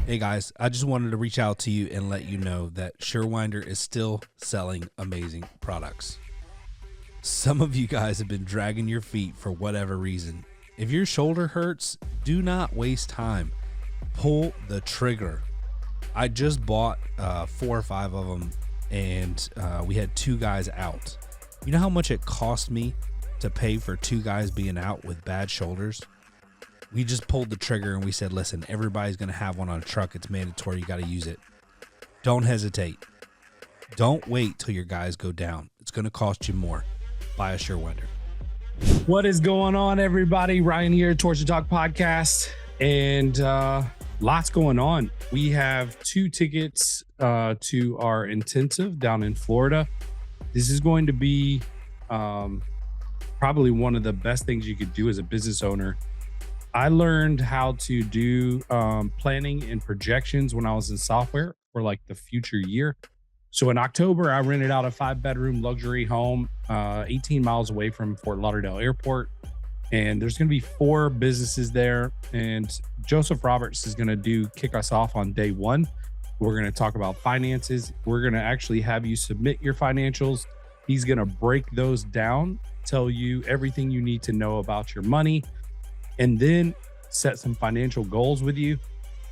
Hey guys, I just wanted to reach out to you and let you know that Surewinder is still selling amazing products. Some of you guys have been dragging your feet for whatever reason. If your shoulder hurts, do not waste time. Pull the trigger. I just bought 4 or 5 of them, and we had 2 guys out. You know how much it cost me to pay for 2 guys being out with bad shoulders? We just pulled the trigger and we said, listen, everybody's going to have one on a truck. It's mandatory. You got to use it. Don't hesitate. Don't wait till your guys go down. It's going to cost you more. Buy a Surewinder. What is going on, everybody? Ryan here, Torsion Talk podcast, and lots going on. We have 2 tickets to our intensive down in Florida. This is going to be probably one of the best things you could do as a business owner. I learned how to do planning and projections when I was in software for like the future year. So in October, I rented out a 5-bedroom luxury home 18 miles away from Fort Lauderdale Airport. And there's going to be 4 businesses there. And Joseph Roberts is going to kick us off on day 1. We're going to talk about finances. We're going to actually have you submit your financials. He's going to break those down, tell you everything you need to know about your money, and then set some financial goals with you.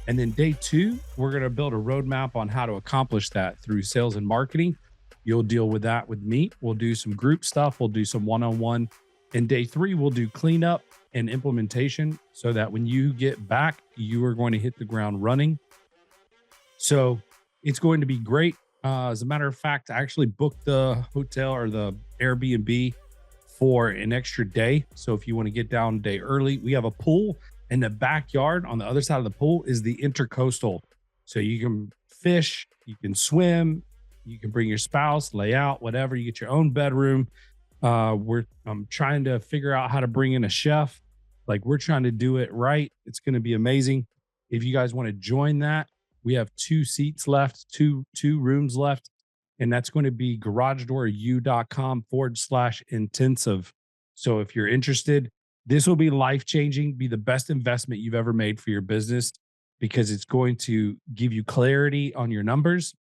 And then day 2, we're going to build a roadmap on how to accomplish that through sales and marketing. You'll deal with that with me. We'll do some group stuff. We'll do some one-on-one. And day 3, we'll do cleanup and implementation so that when you get back, you are going to hit the ground running. So it's going to be great. As a matter of fact, I actually booked the hotel or the Airbnb for an extra day. So if you want to get down a day early, we have a pool in the backyard. On the other side of the pool is the intercoastal. So you can fish, you can swim, you can bring your spouse, lay out, whatever. You get your own bedroom. I'm trying to figure out how to bring in a chef. Like, we're trying to do it right. It's going to be amazing. If you guys want to join that, we have 2 seats left, two rooms left. And that's going to be garagedooru.com/intensive. So if you're interested, this will be life-changing, be the best investment you've ever made for your business, because it's going to give you clarity on your numbers,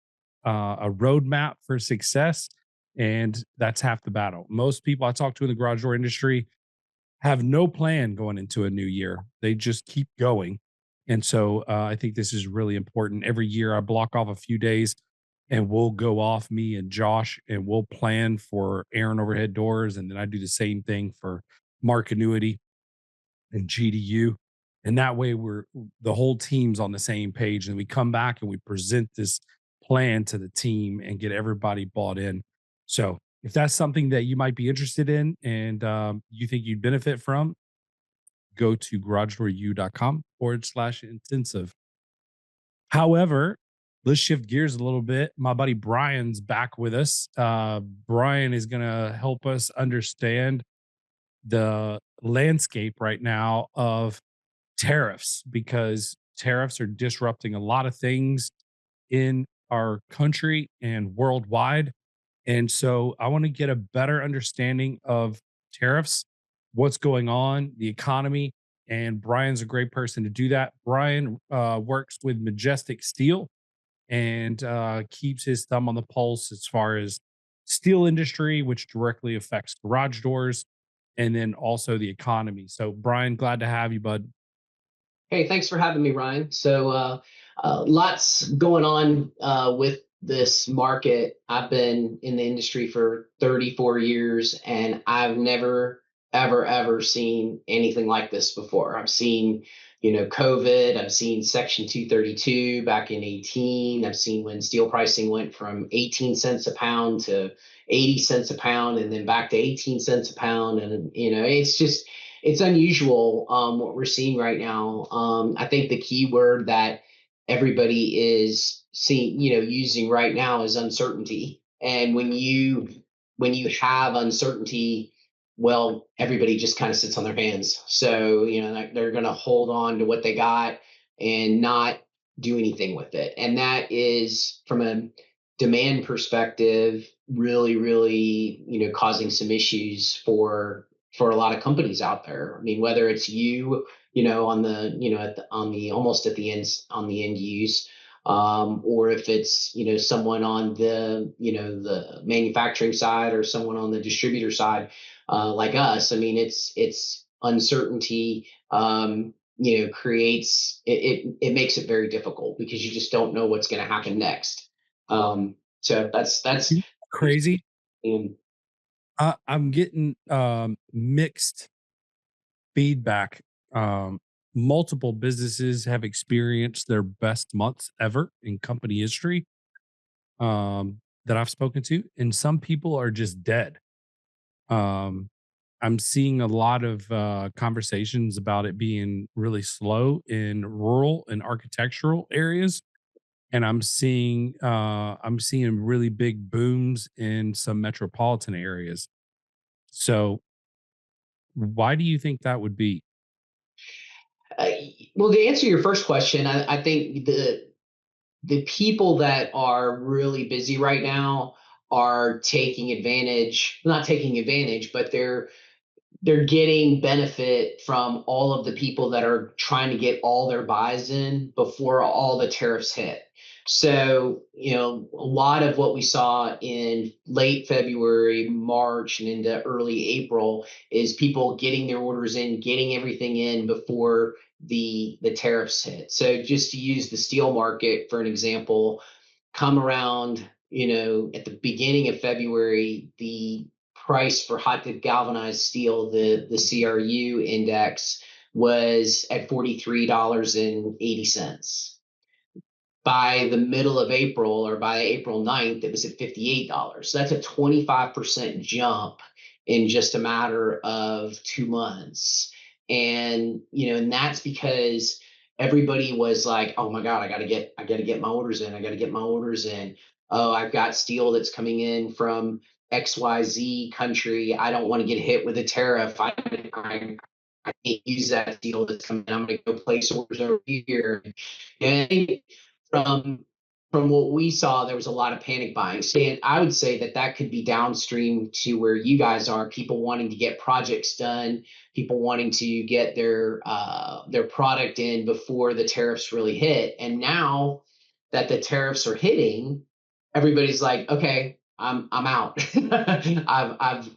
a roadmap for success, and that's half the battle. Most people I talk to in the garage door industry have no plan going into a new year. They just keep going. And so I think this is really important. Every year I block off a few days, and we'll go off, me and Josh, and we'll plan for Aaron Overhead Doors. And then I do the same thing for Mark Annuity and GDU. And that way the whole team's on the same page. And we come back and we present this plan to the team and get everybody bought in. So if that's something that you might be interested in and you think you'd benefit from, go to garagedooru.com/intensive. However, let's shift gears a little bit. My buddy Brian's back with us. Brian is going to help us understand the landscape right now of tariffs, because tariffs are disrupting a lot of things in our country and worldwide. And so I want to get a better understanding of tariffs, what's going on, the economy, and Brian's a great person to do that. Brian works with Majestic Steel and keeps his thumb on the pulse as far as steel industry, which directly affects garage doors, and then also the economy. So Brian, glad to have you, bud. Hey, thanks for having me, Ryan. So lots going on with this market. I've been in the industry for 34 years, and I've never, ever seen anything like this before. I've seen, COVID. I've seen Section 232 back in 18. I've seen when steel pricing went from 18 cents a pound to 80 cents a pound, and then back to 18 cents a pound. And, it's unusual what we're seeing right now. I think the key word that everybody is seeing, using right now is uncertainty. And when you have uncertainty, well, everybody just kind of sits on their hands. So, they're going to hold on to what they got and not do anything with it. And that is, from a demand perspective, really, causing some issues for a lot of companies out there. I mean, whether it's you on the, on the almost at the end, on the end use, or if it's, someone on the, the manufacturing side or someone on the distributor side, like us. I mean, it's uncertainty, creates it makes it very difficult because you just don't know what's going to happen next. So that's Crazy. and I'm getting mixed feedback. Multiple businesses have experienced their best months ever in company history, that I've spoken to, and some people are just dead. Um, I'm seeing a lot of conversations about it being really slow in rural and architectural areas, and I'm seeing really big booms in some metropolitan areas. So, why do you think that would be? uh, well, to answer your first question, I think the people that are really busy right now are taking advantage, not taking advantage, but they're getting benefit from all of the people that are trying to get all their buys in before all the tariffs hit. So, a lot of what we saw in late February, March, and into early April is people getting their orders in, getting everything in before the tariffs hit. So, just to use the steel market for an example, come around, at the beginning of February, the price for hot dip galvanized steel, the CRU index, was at $43.80. By the middle of April, or by April 9th, it was at $58. So that's a 25% jump in just a matter of 2 months. And that's because everybody was like, oh my God, I gotta get my orders in. I gotta get my orders in. Oh, I've got steel that's coming in from XYZ country. I don't want to get hit with a tariff. I can't use that steel that's coming in. I'm gonna go place orders over here. And from from what we saw, there was a lot of panic buying. And I would say that could be downstream to where you guys are. People wanting to get projects done, people wanting to get their product in before the tariffs really hit. And now that the tariffs are hitting, everybody's like, okay, I'm out.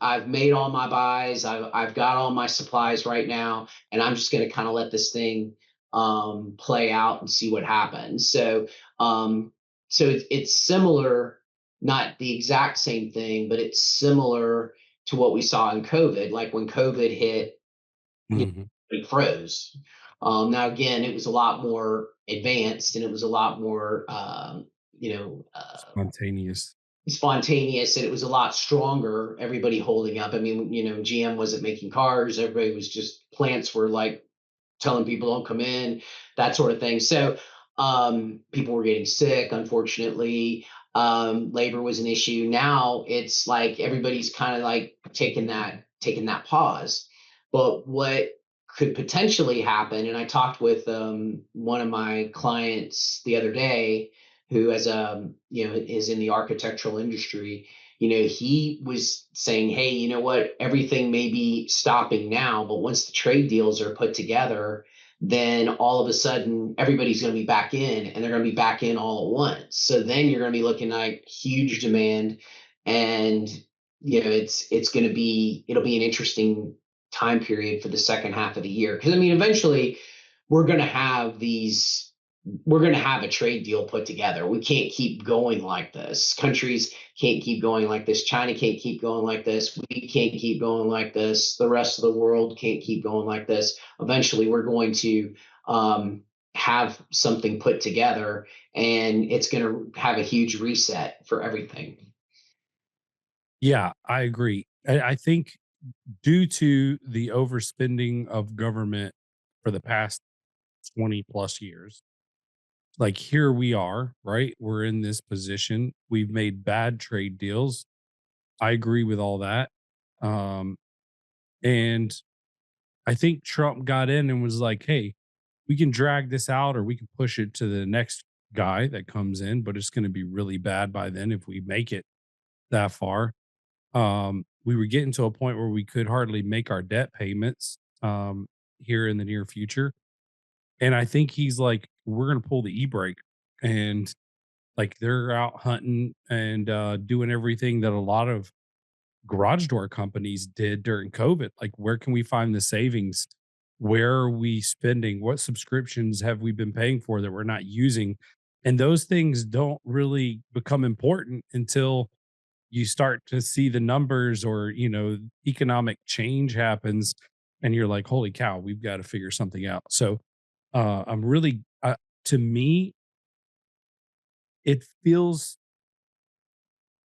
I've made all my buys. I've got all my supplies right now, and I'm just going to kind of let this thing play out and see what happens. So it's similar, not the exact same thing, but it's similar to what we saw in COVID. Like when COVID hit, Mhm. it froze. Now again, it was a lot more advanced and it was a lot more, you know, uh, Spontaneous. spontaneous, and it was a lot stronger. Everybody holding up. I mean, GM wasn't making cars. Everybody was just plants were like telling people don't come in, that sort of thing. So people were getting sick, unfortunately. Labor was an issue. Now it's like everybody's kind of like taking that pause. But what could potentially happen, and I talked with one of my clients the other day who has is in the architectural industry. He was saying, hey, you know what, everything may be stopping now, but once the trade deals are put together, then all of a sudden everybody's going to be back in, and they're going to be back in all at once. So then you're going to be looking like huge demand, and it's going to be it'll be an interesting time period for the second half of the year, because I mean eventually we're going to have these we're going to have a trade deal put together. We can't keep going like this. Countries can't keep going like this. China can't keep going like this. We can't keep going like this. The rest of the world can't keep going like this. Eventually, we're going to have something put together, and it's going to have a huge reset for everything. Yeah, I agree. I think due to the overspending of government for the past 20 plus years, like here we are, right? We're in this position. We've made bad trade deals. I agree with all that. Um, and I think Trump got in and was like, hey, we can drag this out or we can push it to the next guy that comes in, but it's going to be really bad by then if we make it that far. We were getting to a point where we could hardly make our debt payments. here in the near future. And I think he's like, we're going to pull the e-brake. And like they're out hunting and doing everything that a lot of garage door companies did during COVID. Like, where can we find the savings? Where are we spending? What subscriptions have we been paying for that we're not using? And those things don't really become important until you start to see the numbers, or, economic change happens and you're like, holy cow, we've got to figure something out. So I'm really, to me, it feels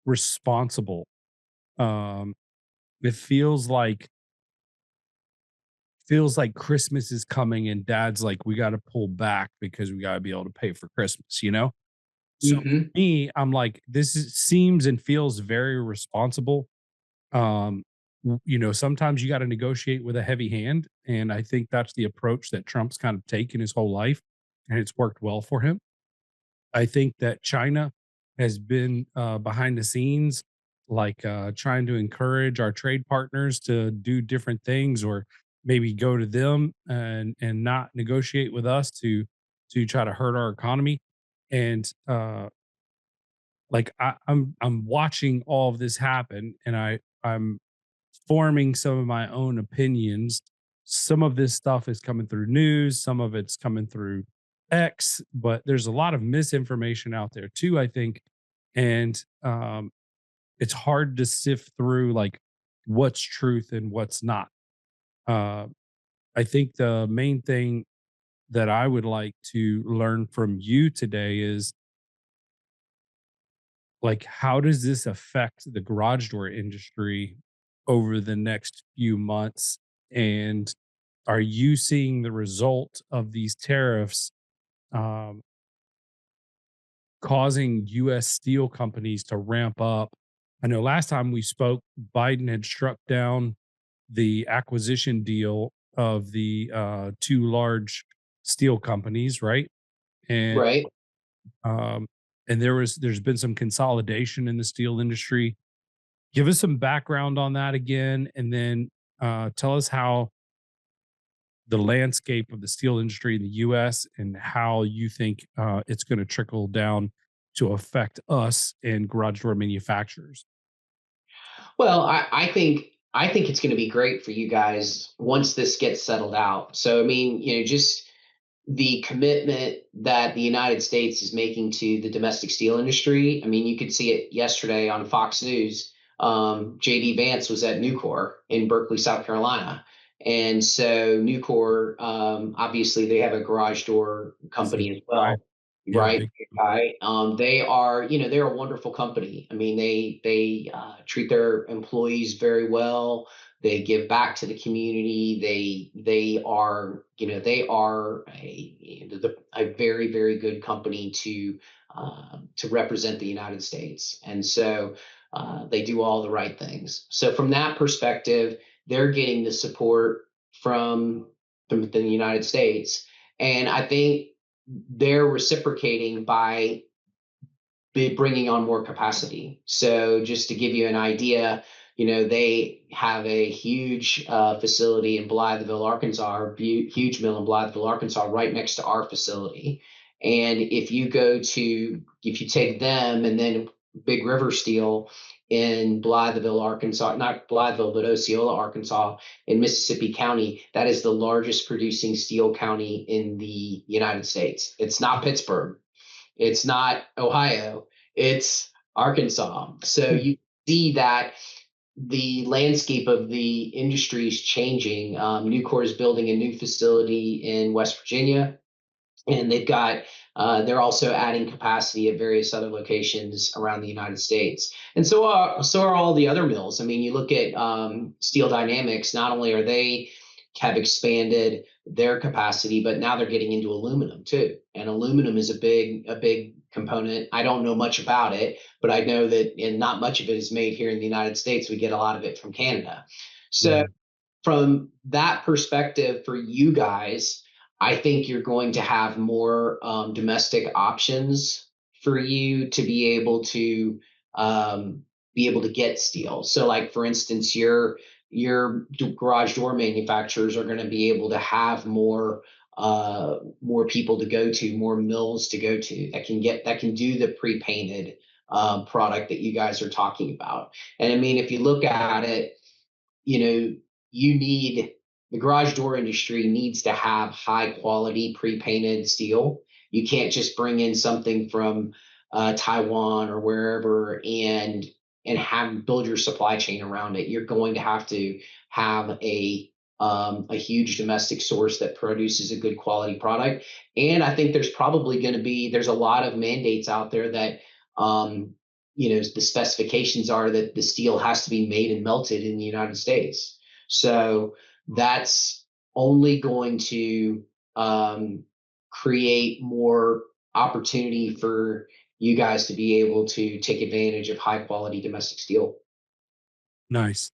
responsible. Um, it feels like Christmas is coming and dad's like, we got to pull back because we got to be able to pay for Christmas. So for Hmm. me, I'm like, seems and feels very responsible. Um, sometimes you got to negotiate with a heavy hand. And I think that's the approach that Trump's kind of taken his whole life. And it's worked well for him. I think that China has been behind the scenes, like trying to encourage our trade partners to do different things, or maybe go to them and not negotiate with us to try to hurt our economy. And like I'm watching all of this happen, and I'm forming some of my own opinions. Some of this stuff is coming through news, some of it's coming through X, but there's a lot of misinformation out there too, I think. And it's hard to sift through like what's truth and what's not. Uh, I think the main thing that I would like to learn from you today is, like, how does this affect the garage door industry over the next few months? And are you seeing the result of these tariffs um, causing US steel companies to ramp up? I know last time we spoke, Biden had struck down the acquisition deal of the two large steel companies, right? And Right. um, and there's been some consolidation in the steel industry. Give us some background on that again, and then tell us how the landscape of the steel industry in the U.S. and how you think it's going to trickle down to affect us and garage door manufacturers. Well, I think it's going to be great for you guys once this gets settled out. So I mean, just the commitment that the United States is making to the domestic steel industry. I mean, you could see it yesterday on Fox News. JD Vance was at Nucor in Berkeley, South Carolina. And so Nucor, obviously, they have a garage door So, company as right. well, Yeah, right? big. Right. They are, they're a wonderful company. I mean, they treat their employees very well. They give back to the community. They are, they are a very, very good company to represent the United States. And so they do all the right things. So from that perspective, they're getting the support from the United States, and I think they're reciprocating by bringing on more capacity. So just to give you an idea, they have a huge facility in Blytheville, Arkansas, huge mill in Blytheville, Arkansas, right next to our facility. And if you take them and then Big River Steel in Blytheville, Arkansas, not Blytheville, but Osceola, Arkansas, in Mississippi County, that is the largest producing steel county in the United States. It's not Pittsburgh. It's not Ohio, it's Arkansas. So you see that the landscape of the industry is changing. Nucor is building a new facility in West Virginia, and they're also adding capacity at various other locations around the United States. And so are all the other mills. I mean, you look at Steel Dynamics. Not only are they have expanded their capacity, but now they're getting into aluminum too. And aluminum is a big component. I don't know much about it, but I know that and not much of it is made here in the United States. We get a lot of it from Canada. So Right. from that perspective, for you guys, I think you're going to have more domestic options for you to um, be able to get steel. So, like for instance, your garage door manufacturers are going to be able to have more people to go to, more mills to go to that can do the pre-painted product that you guys are talking about. And I mean, if you look at it, you know, you need the garage door industry needs to have high quality pre-painted steel. You can't just bring in something from Taiwan or wherever and have build your supply chain around it. You're going to have a huge domestic source that produces a good quality product. And I think there's a lot of mandates out there that the specifications are that the steel has to be made and melted in the United States. So that's only going to create more opportunity for you guys to be able to take advantage of high quality domestic steel. Nice.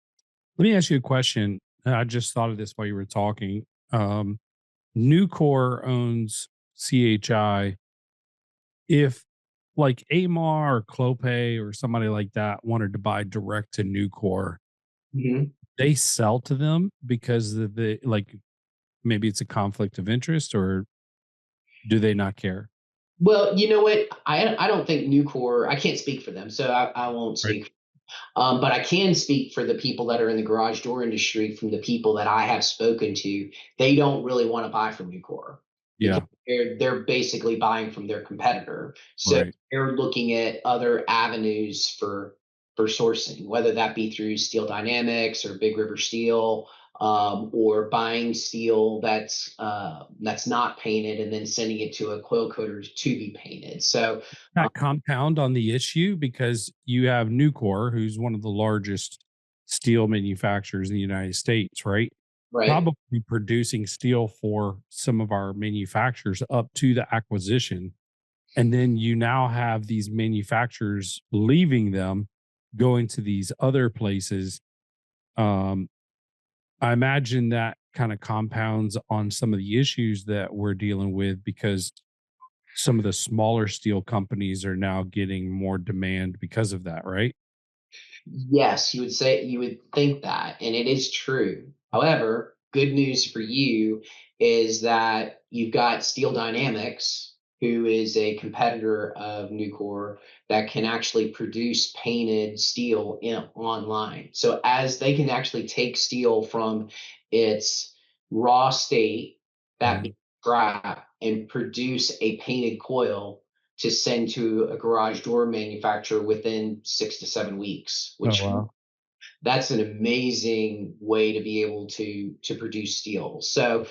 Let me ask you a question. I just thought of this while you were talking. Nucor owns CHI. If like Amar or Clopay or somebody like that wanted to buy direct to Nucor, Mhm. they sell to them because like maybe it's a conflict of interest, or do they not care? Well, you know what? I don't think Nucor. I can't speak for them, so I won't Right. speak. But I can speak for the people that are in the garage door industry. From the people that I have spoken to, they don't really want to buy from Nucor because Yeah. they're basically buying from their competitor. So Right. they're looking at other avenues for sourcing, whether that be through Steel Dynamics or Big River Steel, or buying steel that's not painted and then sending it to a coil coater to be painted. So That compound on the issue because you have Nucor, who's one of the largest steel manufacturers in the United States, right? right. Probably producing steel for some of our manufacturers up to the acquisition. And then you now have these manufacturers leaving them, going to these other places. Um, I imagine that kind of compounds on some of the issues that we're dealing with because some of the smaller steel companies are now getting more demand because of that, right? Yes, you would think that, and it is true. However, good news for you is that you've got Steel Dynamics, who is a competitor of Nucor that can actually produce painted steel online. So as they can actually take steel from its raw state, that Mhm. being scrap, and produce a painted coil to send to a garage door manufacturer within 6 to 7 weeks, Oh, which wow. that's an amazing way to be able to produce steel. So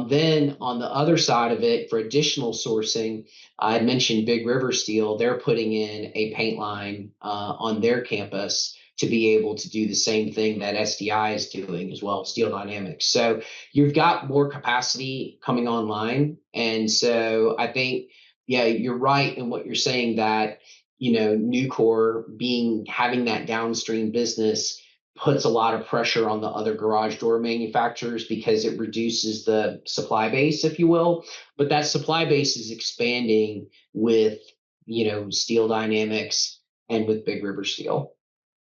then on the other side of it, for additional sourcing, I mentioned Big River Steel. They're putting in a paint line on their campus to be able to do the same thing that SDI is doing as well, Steel Dynamics. So you've got more capacity coming online, and so I think, yeah, you're right in what you're saying that Nucor having that downstream business puts a lot of pressure on the other garage door manufacturers because it reduces the supply base, if you will. But that supply base is expanding with, Steel Dynamics and with Big River Steel.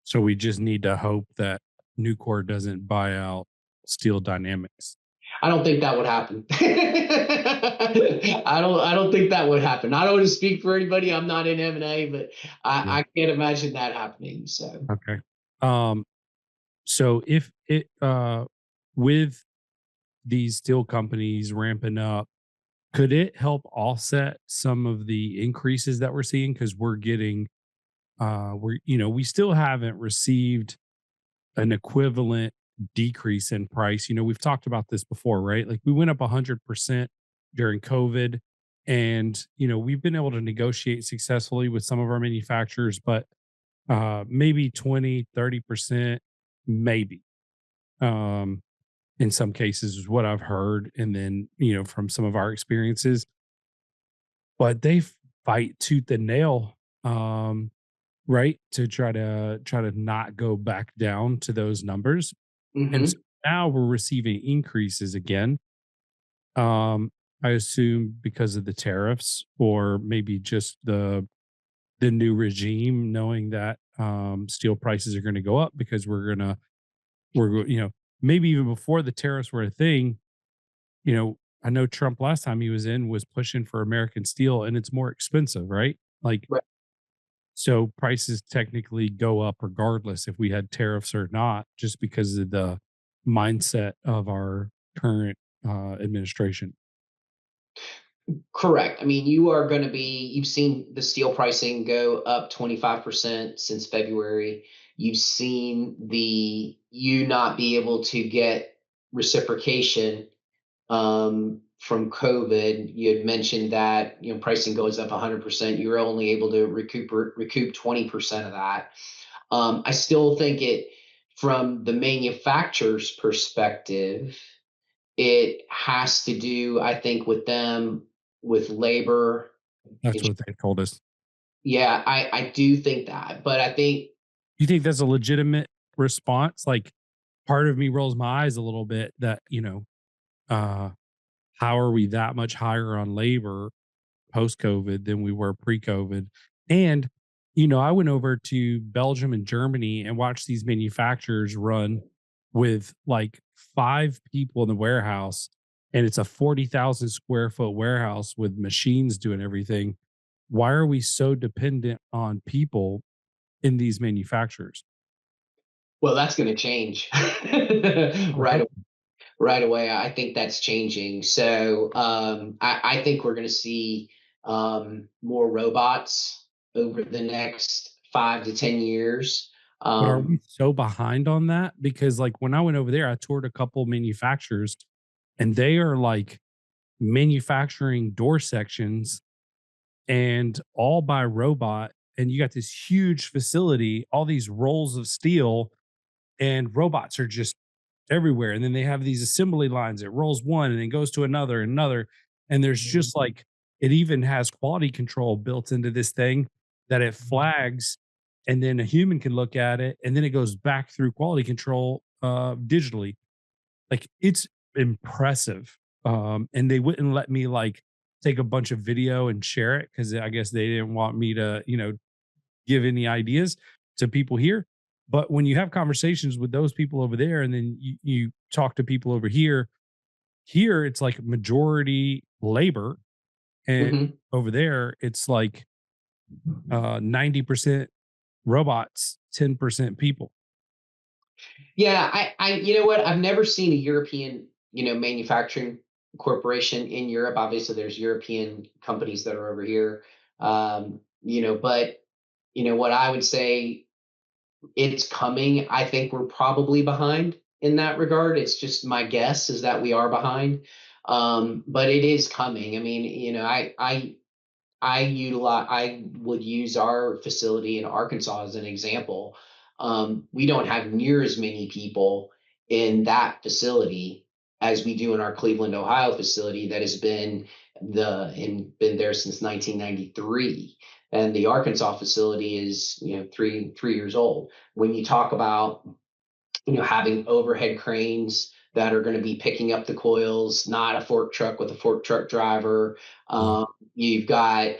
So we just need to hope that Nucor doesn't buy out Steel Dynamics. I don't think that would happen. I don't think that would happen. I don't want to speak for anybody. I'm not in M&A, but Yeah. I can't imagine that happening. So Okay. Um, so if it with these steel companies ramping up, could it help offset some of the increases that we're seeing? Because we're getting we still haven't received an equivalent decrease in price. We've talked about this before, right? Like we went up 100% during COVID, and we've been able to negotiate successfully with some of our manufacturers, but maybe 20-30%, maybe. Um, in some cases is what I've heard. And then, from some of our experiences, but they fight tooth and nail, right, to try to not go back down to those numbers. And so mhm. now we're receiving increases again. Um, I assume because of the tariffs, or maybe just the new regime knowing that steel prices are going to go up because we're going to we're, maybe even before the tariffs were a thing, I know Trump last time he was in was pushing for American steel and it's more expensive, right? Like, Right. so prices technically go up regardless if we had tariffs or not, just because of the mindset of our current administration. Correct. I mean, you've seen the steel pricing go up 25% since February. You've seen you not be able to get reciprocation from COVID. You had mentioned that, pricing goes up 100%. You're only able to recoup 20% of that. I still think from the manufacturer's perspective, it has to do, I think, with them, with labor. That's what they told us. Yeah, I do think that, but I think You think that's a legitimate response? Like, part of me rolls my eyes a little bit that, uh, how are we that much higher on labor post COVID than we were pre COVID? And, I went over to Belgium and Germany and watched these manufacturers run with like 5 people in the warehouse. And it's a 40,000 square foot warehouse with machines doing everything. Why are we so dependent on people in these manufacturers? well, that's going to change Right. right away. I think that's changing. So I think we're going to see more robots over the next 5 to 10 years. But are Um, we so behind on that? Because like when I went over there, I toured a couple manufacturers and they are like manufacturing door sections and all by robot. And you got this huge facility, all these rolls of steel, and robots are just everywhere. And then they have these assembly lines. It rolls one and then goes to another and another. And there's just like, it even has quality control built into this thing that it flags, and then a human can look at it and then it goes back through quality control digitally. Like, it's impressive. And they wouldn't let me like take a bunch of video and share it because I guess they didn't want me to, give any ideas to people here. But when you have conversations with those people over there, and then you talk to people over here it's like majority labor, and mhm. over there it's like 90% robots, 10% people. Yeah, you know what? I've never seen a European, manufacturing corporation in Europe. Obviously, there's European companies that are over here. But what I would say, it's coming. I think we're probably behind in that regard. It's just my guess is that we are behind. But it is coming. I mean, I would use our facility in Arkansas as an example. We don't have near as many people in that facility as we do in our Cleveland, Ohio facility that has been there since 1993. And the Arkansas facility is, 3 years old. When you talk about, having overhead cranes that are going to be picking up the coils, not a fork truck with a fork truck driver. Yeah. You've got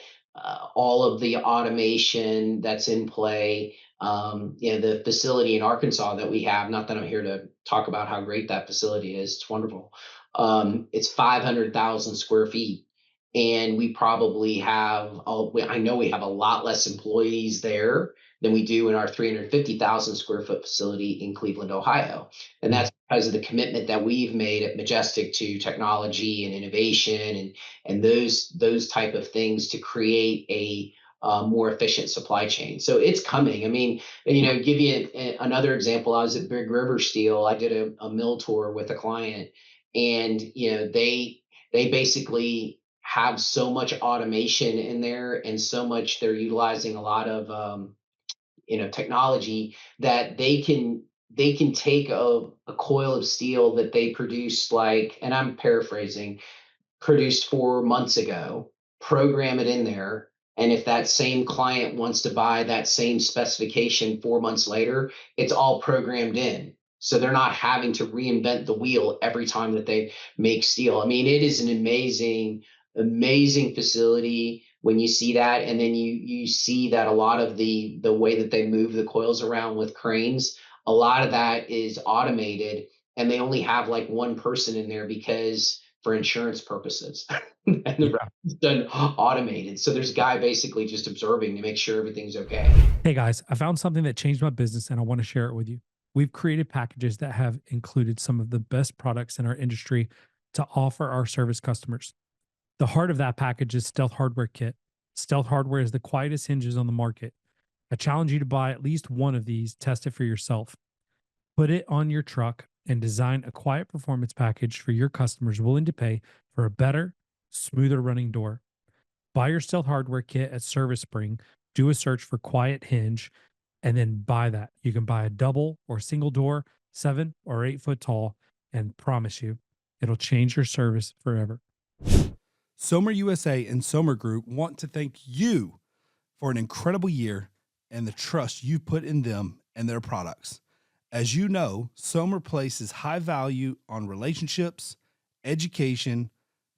all of the automation that's in play. The facility in Arkansas that we have, not that I'm here to talk about how great that facility is, it's wonderful. It's 500,000 square feet. And we probably I know we have a lot less employees there than we do in our 350,000 square foot facility in Cleveland, Ohio. And Mm. that's because of the commitment that we've made at Majestic to technology and innovation and those type of things to create a more efficient supply chain. So it's coming. I mean, give you another example. I was at Big River Steel. I did a mill tour with a client, and they basically have so much automation in there and so much they're utilizing a lot of technology that they can take a coil of steel that they produced, like, and I'm paraphrasing, produced 4 months ago, program it in there. And if that same client wants to buy that same specification 4 months later, it's all programmed in. So they're not having to reinvent the wheel every time that they make steel. I mean, it is an amazing, amazing facility when you see that. And then you see that a lot of the way that they move the coils around with cranes. a lot of that is automated, and they only have like one person in there because for insurance purposes. And the rest Yeah. is done automated. So there's a guy basically just observing to make sure everything's okay. Hey guys, I found something that changed my business and I want to share it with you. We've created packages that have included some of the best products in our industry to offer our service customers. The heart of that package is Stealth Hardware Kit. Stealth Hardware is the quietest hinges on the market. I challenge you to buy at least one of these, test it for yourself. Put it on your truck and design a quiet performance package for your customers willing to pay for a better, smoother running door. Buy your Stealth Hardware Kit at Service Spring, do a search for Quiet Hinge, and then buy that. You can buy a double or single door, 7 or 8 foot tall, and promise you it'll change your service forever. Somer USA and Somer Group want to thank you for an incredible year and the trust you put in them and their products. As you know, Somer places high value on relationships, education,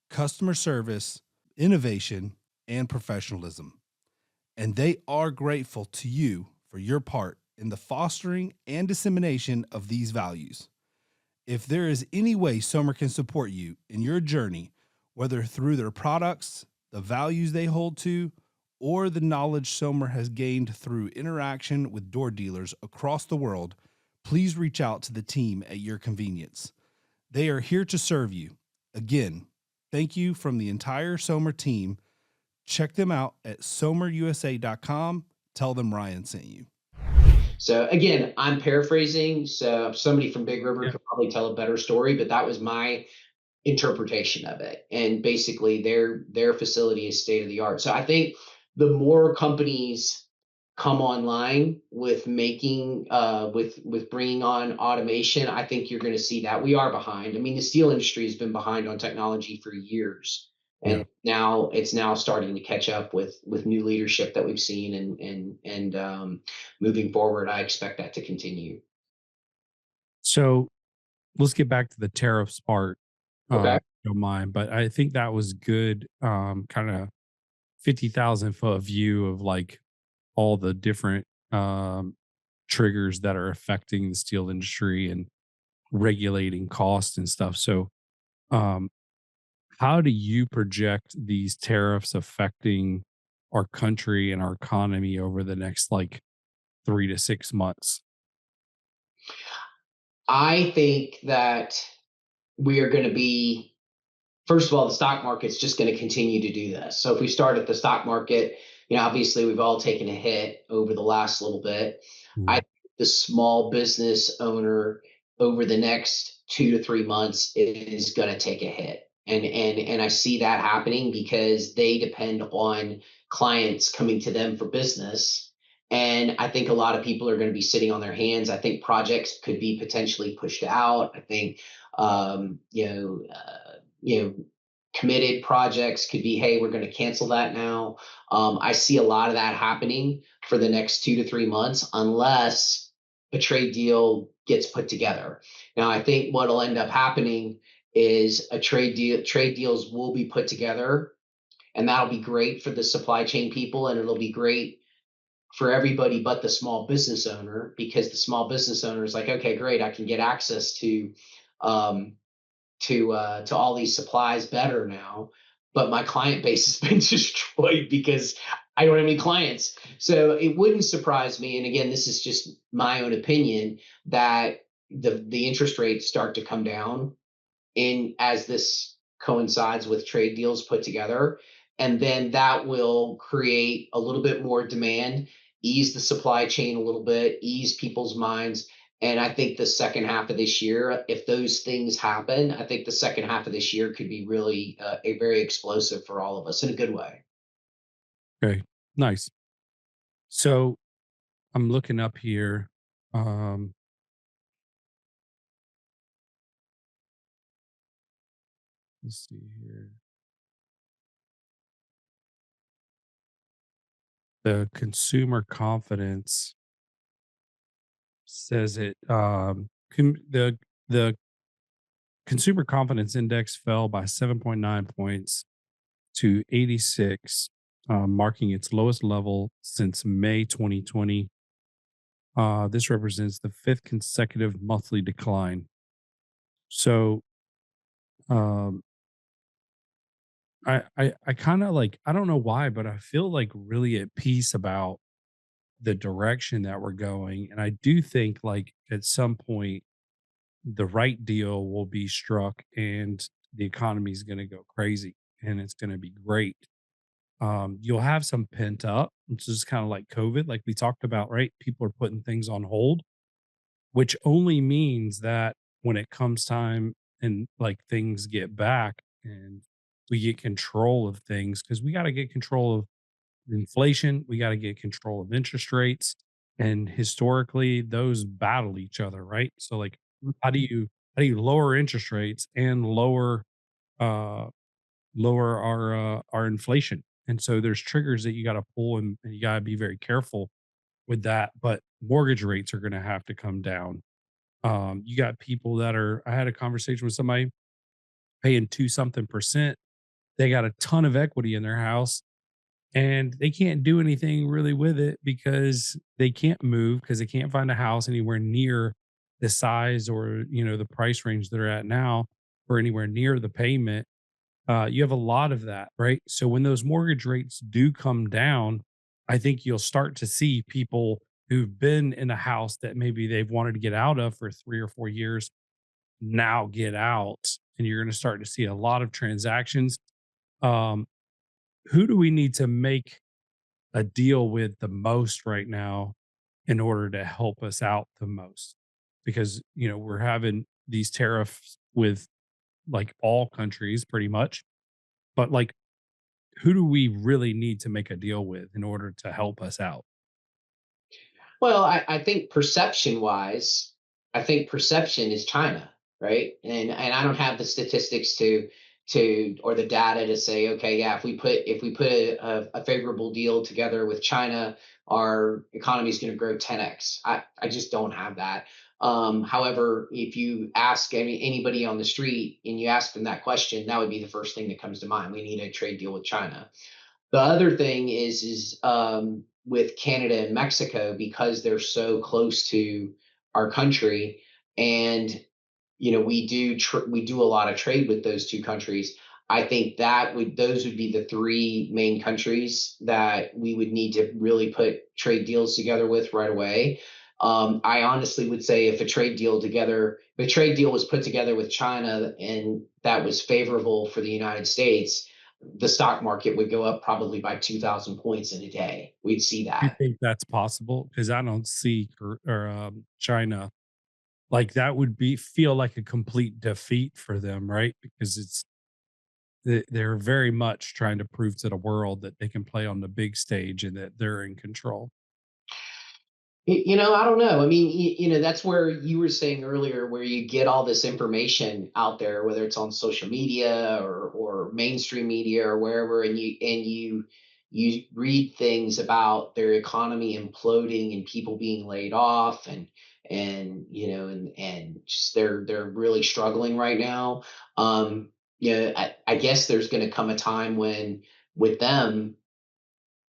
customer service, innovation, and professionalism. And they are grateful to you for your part in the fostering and dissemination of these values. If there is any way Somer can support you in your journey, whether through their products, the values they hold to, or the knowledge Somer has gained through interaction with door dealers across the world, please reach out to the team at your convenience. They are here to serve you. Again, thank you from the entire Somer team. Check them out at somerusa.com. Tell them Ryan sent you. So again, I'm paraphrasing. So somebody from Big River Yeah. could probably tell a better story, but that was my interpretation of it. And basically their facility is state of the art. So I think the more companies come online with making with bringing on automation, I think you're going to see that. We are behind. I mean, the steel industry has been behind on technology for years, Yeah. and now it's starting to catch up with new leadership that we've seen, and moving forward, I expect that to continue. So let's get back to the tariffs part, Okay. if you don't mind. But I think that was good, kind of 50,000 foot view of like all the different triggers that are affecting the steel industry and regulating cost and stuff. So, um, how do you project these tariffs affecting our country and our economy over the next like 3 to 6 months? I think that we are going to be, first of all, the stock market's just going to continue to do this. So if we start at the stock market, obviously we've all taken a hit over the last little bit. I Mm. think the small business owner over the next 2 to 3 months is going to take a hit. And I see that happening because they depend on clients coming to them for business. And I think a lot of people are going to be sitting on their hands. I think projects could be potentially pushed out. I think um, you know, you know, committed projects could be, hey, we're going to cancel that now. I see a lot of that happening for the next 2 to 3 months, unless a trade deal gets put together. Now, I think what'll end up happening is trade deals will be put together, and that'll be great for the supply chain people, and it'll be great for everybody but the small business owner, because the small business owner is like, okay, great, I can get access um, to all these supplies better now, but my client base has been destroyed because I don't have any clients. So it wouldn't surprise me, and again, this is just my own opinion, that the interest rates start to come down in as this coincides with trade deals put together, and then that will create a little bit more demand, ease the supply chain a little bit, ease people's minds. And I think the second half of this year, if those things happen, I think the second half of this year could be really a very explosive for all of us in a good way. Okay, nice. So I'm looking up here. Um, let's see here. The consumer confidence says the consumer confidence index fell by 7.9 points to 86, marking its lowest level since May 2020. This represents the fifth consecutive monthly decline. So, um, I kind of like, I don't know why, but I feel like really at peace about the direction that we're going. And I do think like at some point the right deal will be struck and the economy is going to go crazy and it's going to be great. You'll have some pent up, which is kind of like COVID, like we talked about, right? People are putting things on hold, which only means that when it comes time and like things get back and we get control of things, because we got to get control of inflation, we got to get control of interest rates. And historically, those battle each other, right? So like how do you lower interest rates and uh lower our inflation? And so there's triggers that you got to pull and you got to be very careful with that. But mortgage rates are going to have to come down. You got people that are, I had a conversation with somebody paying 2 something percent. They got a ton of equity in their house and they can't do anything really with it because they can't move because they can't find a house anywhere near the size or, the price range they're at now or anywhere near the payment. You have a lot of that, right? So when those mortgage rates do come down, I think you'll start to see people who've been in a house that maybe they've wanted to get out of for 3 or 4 years now get out, and you're going to start to see a lot of transactions. Um, who do we need to make a deal with the most right now in order to help us out the most? Because, we're having these tariffs with like all countries pretty much, but like who do we really need to make a deal with in order to help us out? Well, I think perception wise, I think perception is China, right? And I don't have the statistics to or the data to say, okay, yeah, if we put a favorable deal together with China, our economy is going to grow 10x. I just don't have that. However, if you ask anybody on the street and you ask them that question, that would be the first thing that comes to mind. We need a trade deal with China. The other thing is with Canada and Mexico, because they're so close to our country, and we do a lot of trade with those two countries. I think those would be the three main countries that we would need to really put trade deals together with right away. I honestly would say if a trade deal was put together with China and that was favorable for the United States, the stock market would go up probably by 2,000 points in a day. We'd see You that. think that's possible? Because I don't see China like that would be feel like a complete defeat for them, right? Because they're very much trying to prove to the world that they can play on the big stage and that they're in control. I don't know. I mean, that's where you were saying earlier, where you get all this information out there, whether it's on social media or mainstream media or wherever, and you read things about their economy imploding and people being laid off and just they're really struggling right now. I guess there's going to come a time when with them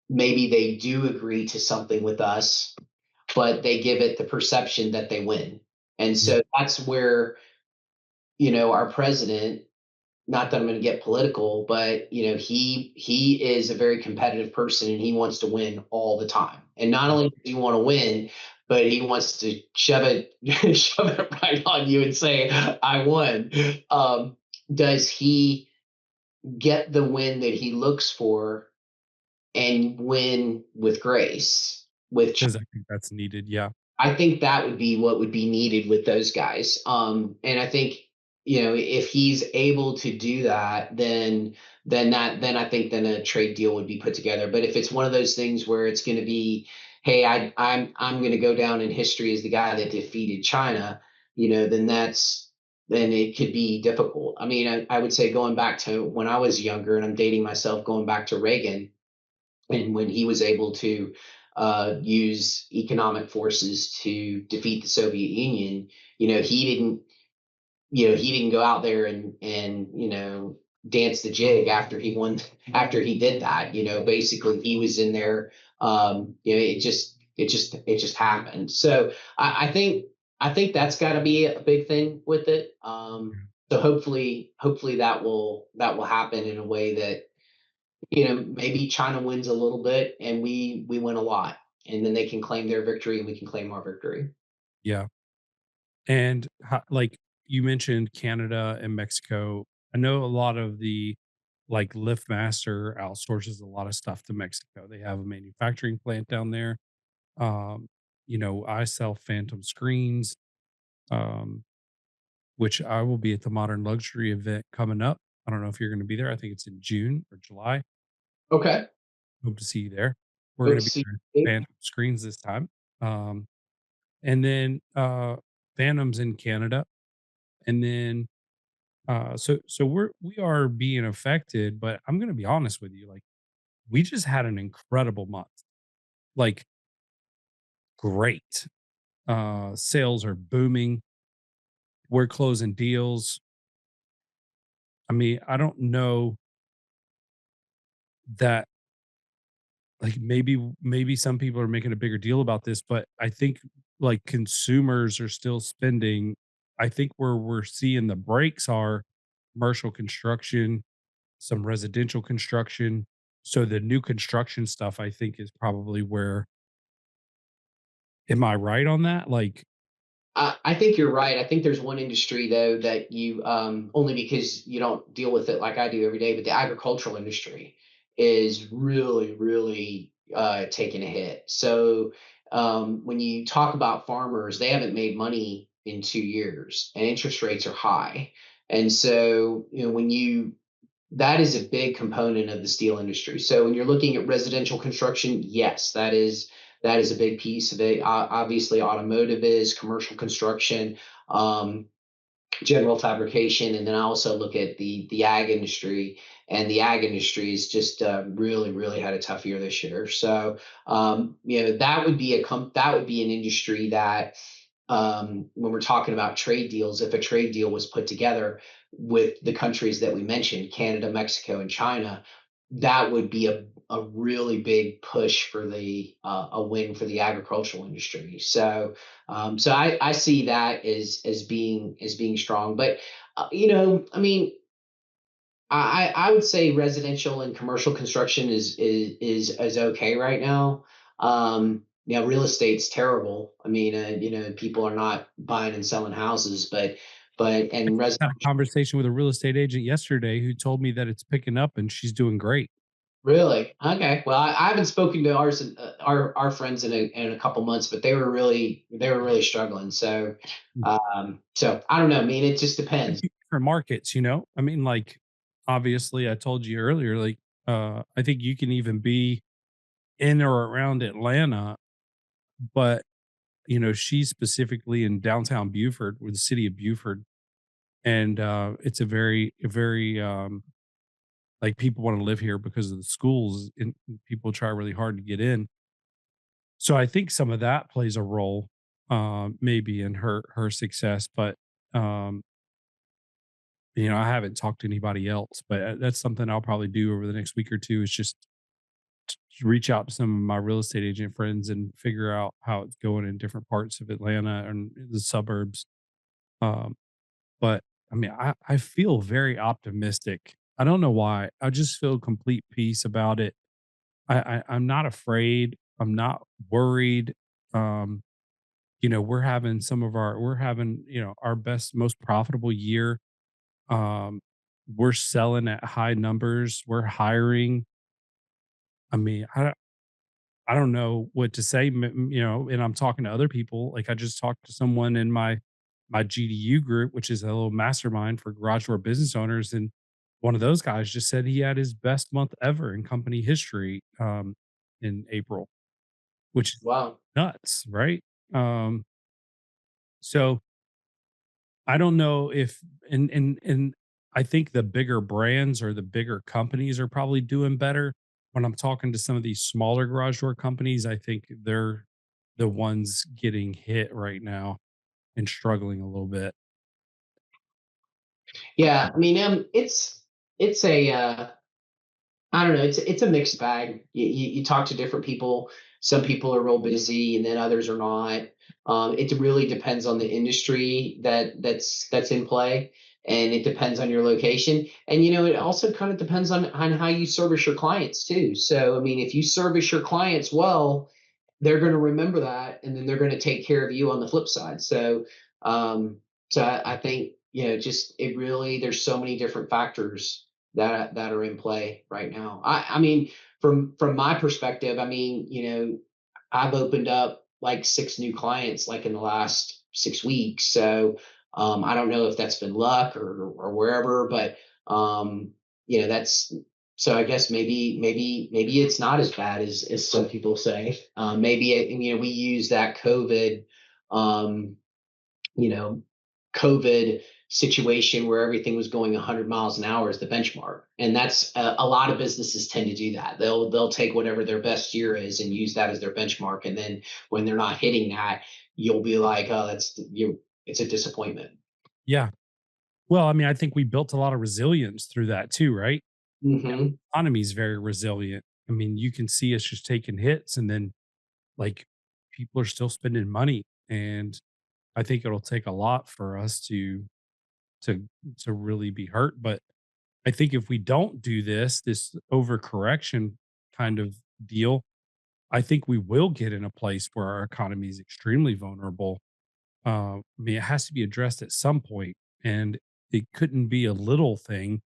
maybe they do agree to something with us, but they give it the perception that they win. And Yeah. so that's where, our president, not that I'm going to get political, but he is a very competitive person and he wants to win all the time. And not only does he want to win, but he wants to shove it shove it right on you and say, I won. Does he get the win that he looks for and win with grace? With Because I think that's needed. Yeah. I think that would be what would be needed with those guys. And I think, if he's able to do that, then I think then a trade deal would be put together. But if it's one of those things where it's going to be, hey, I'm going to go down in history as the guy that defeated China, then it could be difficult. I mean, I would say going back to when I was younger, and I'm dating myself, going back to Reagan, and when he was able to use economic forces to defeat the Soviet Union, he didn't go out there and dance the jig after he won after he did that. Basically he was in there. it just happened. So I think that's got to be a big thing with it. So hopefully that will happen in a way that, you know, maybe China wins a little bit and we win a lot, and then they can claim their victory and we can claim our victory. Yeah. And like you mentioned Canada and Mexico. I know a lot of the like LiftMaster outsources a lot of stuff to Mexico. They have a manufacturing plant down there. Um, you know, I sell Phantom screens, um, which I will be at the Modern Luxury event coming up. I don't know if you're going to be there. I think it's in June or July. Okay. Hope to see you there. We're Hope going to to be see doing you. Phantom screens this time. And then Phantoms in Canada. And then so we are being affected, but I'm gonna be honest with you, like we just had an incredible month. Like great. Sales are booming. We're closing deals. I mean, I don't know that like maybe some people are making a bigger deal about this, but I think like consumers are still spending. I think where we're seeing the breaks are commercial construction, some residential construction. So the new construction stuff, I think, is probably where. Am I right on that? Like, I think you're right. I think there's one industry though that you only because you don't deal with it like I do every day, but the agricultural industry is really taking a hit. So when you talk about farmers, they haven't made money in 2 years, and interest rates are high. And so, you know, when you that is a big component of the steel industry. So when you're looking at residential construction, yes, that is a big piece of it. Obviously, automotive is commercial construction, um, general fabrication, and then I also look at the ag industry. And the ag industry is just really had a tough year this year. So you know, that would be an industry that when we're talking about trade deals, if a trade deal was put together with the countries that we mentioned, Canada, Mexico, and China, that would be a really big push for the a win for the agricultural industry. So so I see that as being strong. But you know, I mean, I would say residential and commercial construction is okay right now. Yeah, real estate's terrible. I mean, you know, people are not buying and selling houses, but I and just had residential. a conversation with a real estate agent yesterday who told me that it's picking up and she's doing great. Really? Okay. Well, I haven't spoken to our friends in a couple months, but they were really struggling. So Mm. so I don't know. I mean, it just Could depends. be different markets, you know? I mean, like, obviously, I told you earlier, like, I think you can even be in or around Atlanta, but, you know, she's specifically in downtown Beaufort or the city of Beaufort. And it's a very, like people want to live here because of the schools and people try really hard to get in. So I think some of that plays a role, maybe in her success. But um, you know, I haven't talked to anybody else, but that's something I'll probably do over the next week or two. Is just to reach out to some of my real estate agent friends and figure out how it's going in different parts of Atlanta and the suburbs. Um, but I mean, I feel very optimistic. I don't know why. I just feel complete peace about it. I'm not afraid. I'm not worried. Um, you know, we're having, you know, our best, most profitable year. We're selling at high numbers. We're hiring. I mean, I don't know what to say, you know, and I'm talking to other people. Like I just talked to someone in my GDU group, which is a little mastermind for garage door business owners, and one of those guys just said he had his best month ever in company history in April, which is Wow. nuts, right? Um, so I don't know if and I think the bigger brands or the bigger companies are probably doing better. When I'm talking to some of these smaller garage door companies, I think they're the ones getting hit right now and struggling a little bit. Yeah, I mean, it's a I don't know, it's a mixed bag. You talk to different people. Some people are real busy, and then others are not. It really depends on the industry that's in play, and it depends on your location. And it also kind of depends on how you service your clients too. So, I mean, if you service your clients well, they're going to remember that, and then they're going to take care of you on the flip side. So, I think just it really, there's so many different factors that are in play right now. I mean, from my perspective, I mean, I've opened up like 6 new clients like in the last 6 weeks. So I don't know if that's been luck or wherever, but that's, so I guess maybe it's not as bad as some people say. We use that um, you know, COVID situation where everything was going 100 miles an hour as the benchmark, and that's a lot of businesses tend to do that. They'll take whatever their best year is and use that as their benchmark, and then when they're not hitting that, you'll be like, oh, it's a disappointment. Yeah. Well, I mean, I think we built a lot of resilience through that too, right? Hmm. Economy is very resilient. I mean, you can see us just taking hits, and then like people are still spending money. And I think it'll take a lot for us to to really be hurt. But I think if we don't do this overcorrection kind of deal, I think we will get in a place where our economy is extremely vulnerable. I mean, it has to be addressed at some point, and it couldn't be a little thing.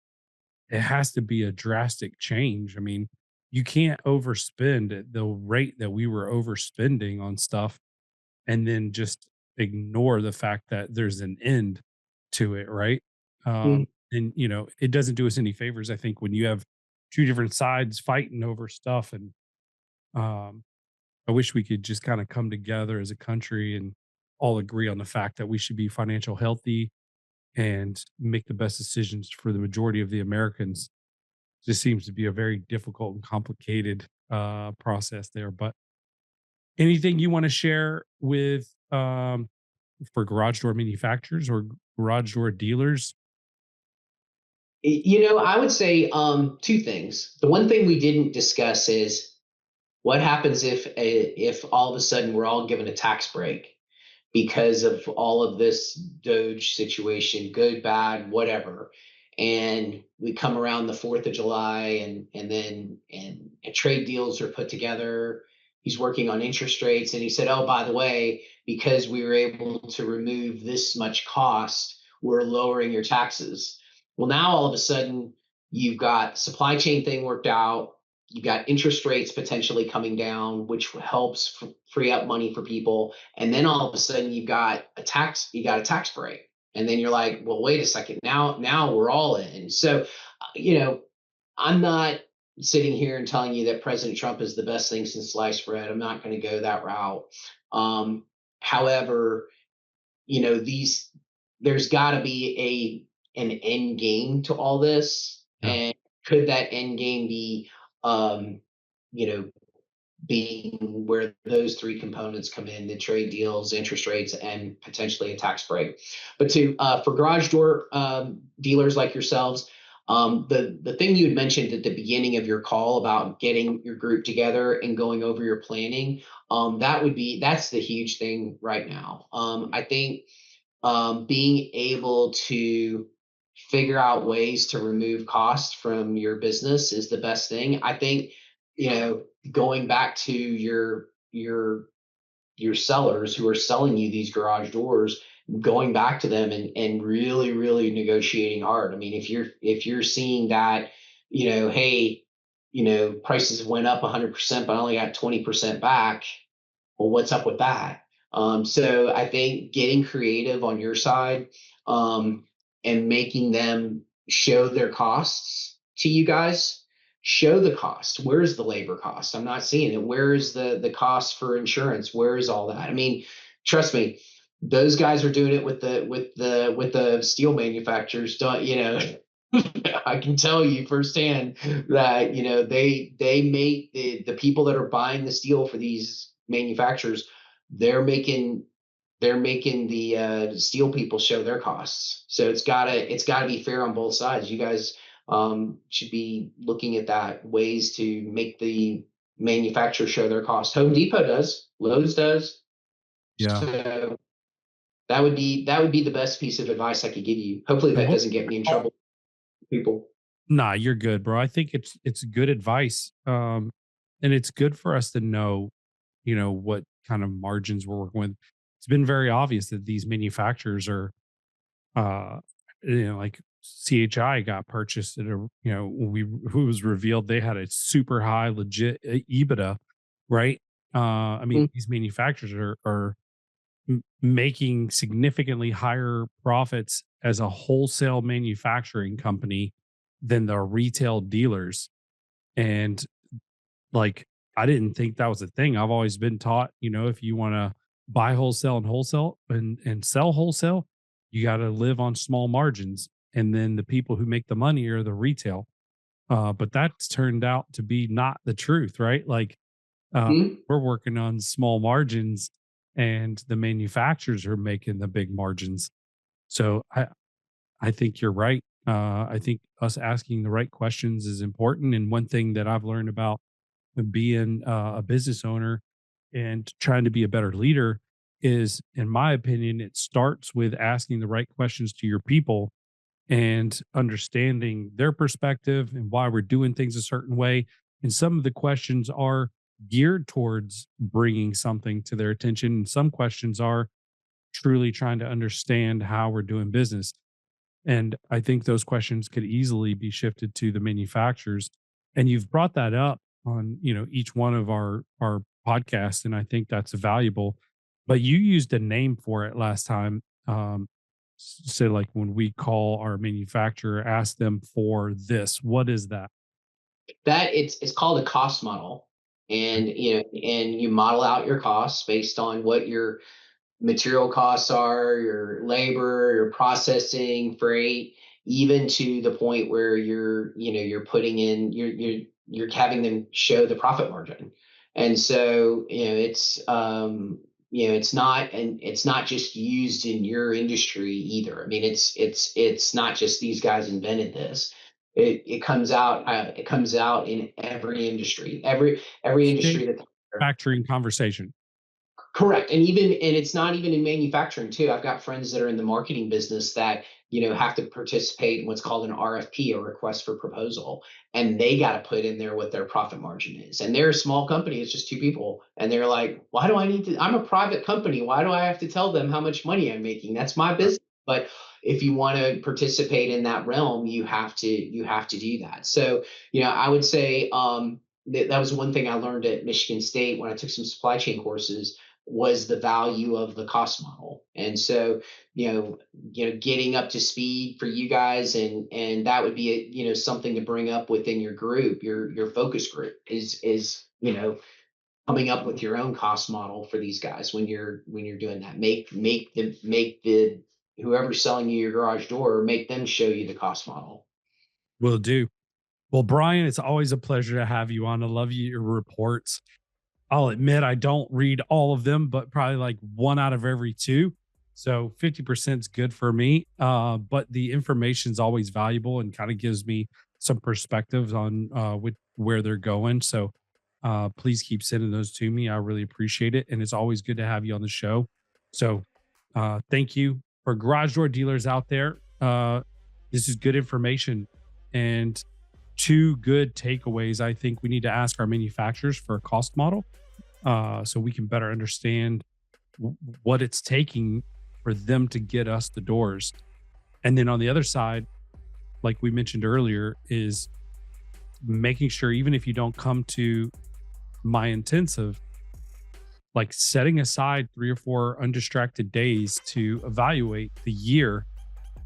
It has to be a drastic change. I mean, you can't overspend at the rate that we were overspending on stuff and then just ignore the fact that there's an end to it, right? And it doesn't do us any favors, I think, when you have two different sides fighting over stuff. And um, I wish we could just kind of come together as a country and all agree on the fact that we should be financial healthy and make the best decisions for the majority of the Americans. Just seems to be a very difficult and complicated process there. But anything you want to share with for garage door manufacturers or garage door dealers? I would say 2 things. The one thing we didn't discuss is what happens if all of a sudden we're all given a tax break because of all of this Doge situation, good, bad, whatever. And we come around the 4th of July, and trade deals are put together. He's working on interest rates, and he said, oh, by the way, because we were able to remove this much cost, we're lowering your taxes. Well, now all of a sudden you've got supply chain thing worked out. You've got interest rates potentially coming down, which helps free up money for people. And then all of a sudden you got a tax break. And then you're like, well, wait a second. Now we're all in. So, I'm not sitting here and telling you that President Trump is the best thing since sliced bread. I'm not going to go that route. However, there's got to be an end game to all this. Yeah. And could that end game be, um, you know, being where those 3 components come in: the trade deals, interest rates, and potentially a tax break? But for garage door dealers like yourselves, the thing you had mentioned at the beginning of your call about getting your group together and going over your planning, that's the huge thing right now. I think being able to figure out ways to remove cost from your business is the best thing. I think, going back to your sellers who are selling you these garage doors, going back to them and really, really negotiating hard. I mean, if you're seeing that, hey, prices went up 100%, but I only got 20% back. Well, what's up with that? So I think getting creative on your side, and making them show their costs to you guys. Show the cost. Where's the labor cost? I'm not seeing it. Where is the cost for insurance? Where is all that? I mean, trust me, those guys are doing it with the steel manufacturers. Don't I can tell you firsthand that they make the people that are buying the steel for these manufacturers, they're making the steel people show their costs. So it's gotta be fair on both sides. You guys should be looking at that, ways to make the manufacturers show their cost. Home Depot does, Lowe's does. Yeah. So that would be the best piece of advice I could give you. Hopefully that doesn't get me in trouble, people. Nah, you're good, bro. I think it's good advice. And it's good for us to know, what kind of margins we're working with. It's been very obvious that these manufacturers are like CHI got purchased at a, who was revealed they had a super high legit EBITDA, right? I mean, these manufacturers are making significantly higher profits as a wholesale manufacturing company than the retail dealers. And like, I didn't think that was a thing. I've always been taught, if you want to buy wholesale and sell wholesale, you got to live on small margins. And then the people who make the money are the retail. But that's turned out to be not the truth, right? Like, we're working on small margins and the manufacturers are making the big margins. So I think you're right. I think us asking the right questions is important. And one thing that I've learned about being a business owner and trying to be a better leader is, in my opinion, it starts with asking the right questions to your people and understanding their perspective and why we're doing things a certain way. And some of the questions are geared towards bringing something to their attention. And some questions are truly trying to understand how we're doing business. And I think those questions could easily be shifted to the manufacturers. And you've brought that up on, each one of our podcasts. And I think that's valuable. But you used a name for it last time. Say like when we call our manufacturer, ask them for this. What is that? That it's called a cost model. And you model out your costs based on what your material costs are, your labor, your processing, freight, even to the point where you're putting in you're having them show the profit margin. And so it's not just used in your industry either. I mean, it's not just these guys invented this. It comes out in every industry, every industry that Manufacturing conversation. Correct. And it's not even in manufacturing too. I've got friends that are in the marketing business that, have to participate in what's called an RFP, a request for proposal. And they got to put in there what their profit margin is. And they're a small company. It's just two people. And they're like, why do I need to, I'm a private company. Why do I have to tell them how much money I'm making? That's my business. But if you want to participate in that realm, you have to do that. So, I would say, that was one thing I learned at Michigan State when I took some supply chain courses, was the value of the cost model. And so, getting up to speed for you guys, and that would be something to bring up within your group, your focus group is coming up with your own cost model for these guys when you're doing that. Make the whoever's selling you your garage door, make them show you the cost model. Will do. Well, Brian, it's always a pleasure to have you on. I love your reports. I'll admit I don't read all of them, but probably like 1 out of every 2. So 50% is good for me. But the information is always valuable and kind of gives me some perspectives on where they're going. So please keep sending those to me. I really appreciate it. And it's always good to have you on the show. So thank you. For garage door dealers out there, this is good information. And 2 good takeaways. I think we need to ask our manufacturers for a cost model so we can better understand what it's taking for them to get us the doors. And then on the other side, like we mentioned earlier, is making sure, even if you don't come to my intensive, like setting aside 3 or 4 undistracted days to evaluate the year.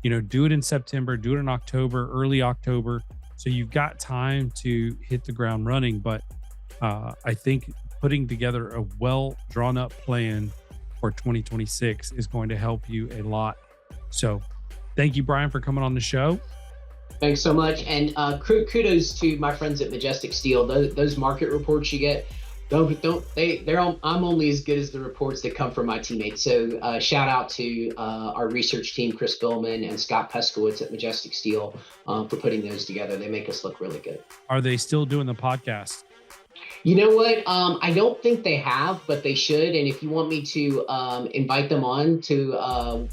Do it in September, do it in October, early October. So you've got time to hit the ground running. But I think putting together a well drawn up plan for 2026 is going to help you a lot. So thank you, Brian, for coming on the show. Thanks so much. And kudos to my friends at Majestic Steel. Those market reports you get, I'm only as good as the reports that come from my teammates. So shout out to our research team, Chris Billman and Scott Peskowitz at Majestic Steel for putting those together. They make us look really good. Are they still doing the podcast? You know what? I don't think they have, but they should. And if you want me to invite them on to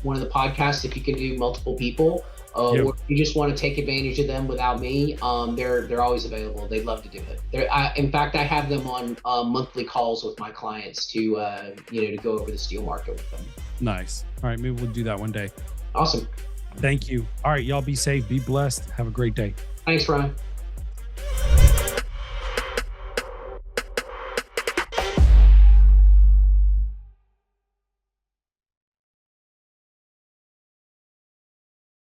one of the podcasts, if you can do multiple people, or if you just want to take advantage of them without me, they're always available. They'd love to do it. In fact, I have them on monthly calls with my clients to to go over the steel market with them. Nice. All right, maybe we'll do that one day. Awesome. Thank you. All right, y'all be safe, be blessed. Have a great day. Thanks, Ryan.